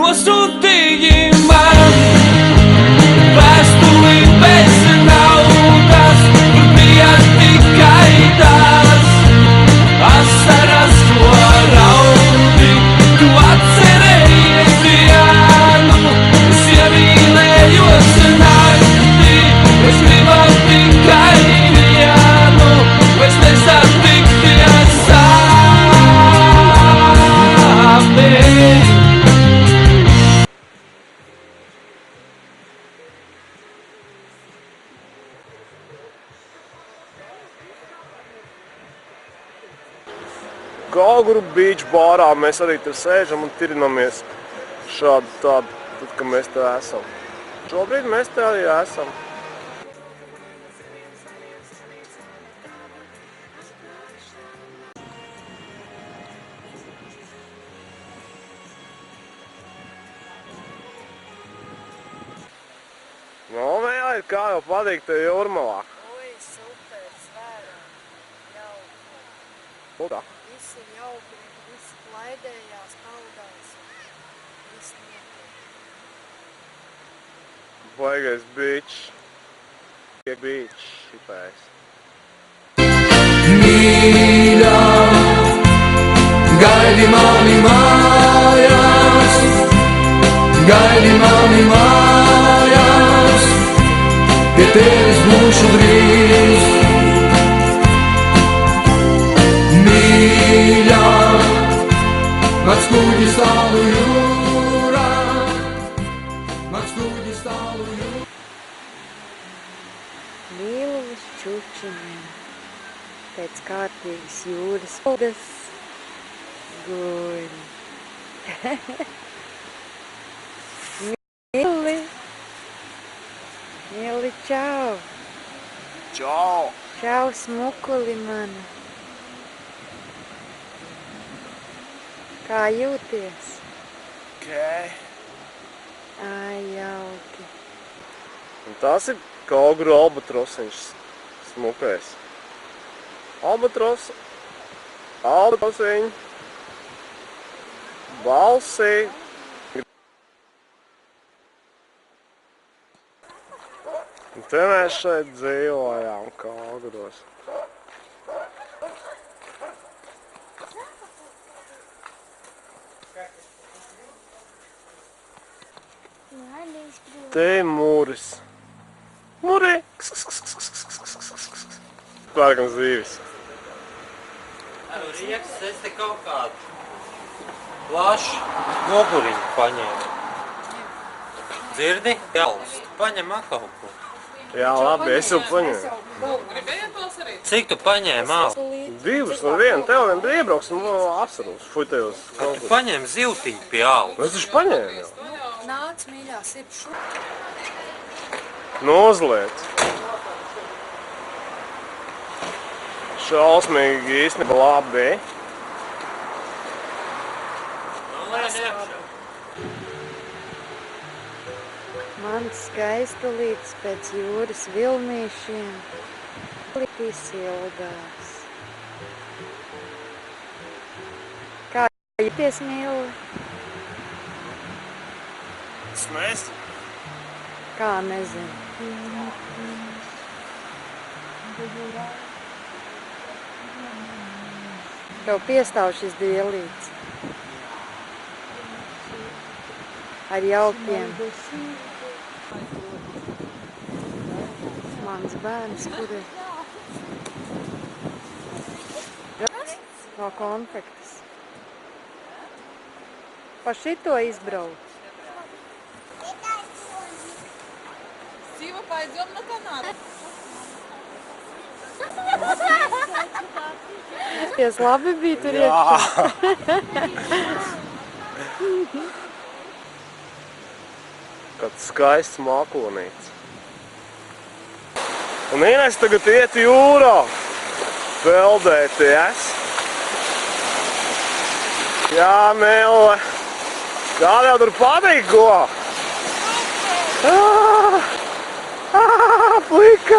Nosūtīji man vēstuli bez naudas, tur bija tikai tas asaras, ko raudi. Tu atcerējies dienu, es iemīlējos naktī, es gribam tikai vienu, es nesatikties sāpī. Gauguru beach bārā mēs arī tur sēžam un tirinamies šādu tādu, tad, kad mēs te esam. Šobrīd mēs te arī esam. No, mēlēt, kā jau patīk te Jūrmalā. Oi, super, svēra, jauki. Lūdā. Visi ir jauki, visi klaidējās, paudās, visi nieki. Baigais beach. Beach, šitais. Mīļā, gaidi mani mājās, gaidi mani mājās, pie tevis būšu drīz. Mīļā, mans kuģis tālu jūrā, mans kuģis tālu jūrā. Līluvis čučiniem, pēc kārtīgas jūras podas guļ. Mili, mili, čau, Čau! čau, smukuli mani. Kā jūties? Okay. Ai, jauki. Un tas ir Gauguru albatrosiņš smukais. Albatrosiņ. Balsī. Un te mēs šeit dzīvojām Gauguros. Te ir mūris. Mūri! Pērkam zīvis. Rieks, es te kaut kādu plašu noguriņu paņēmu. Dzirdi? Jālis, tu paņem kaut ko. Jā, labi, es jau paņēmu. Cik tu paņēmi alu? Divas no viena, tev vien brīvbrauks un apsaros. Fuitējos Tu kaut kur. paņēmi ziltiņu pie alu. Es taču paņēmu jau. Nāc, mīļā, sip šo. Nozliec. Šausmīgi īstenībā labi. Mans skaistulītis pēc jūras vilnīšiem litīs ilgās. Kā jūties, mīli? Es nezinu. Kā nezinu. Tev piestāv šis dielīts. Ar jaukiem. Mans bērns, kur ir? Vēl konfektes. Pa šito izbrauc. Сива, пойдем на канал. Ties labi bija tur Jā. iekšā. Kāds skaists mākonīts. Un Ines tagad iet jūrā peldēties. Jā, Mille. Kā tev tur patīk, ko? Plika!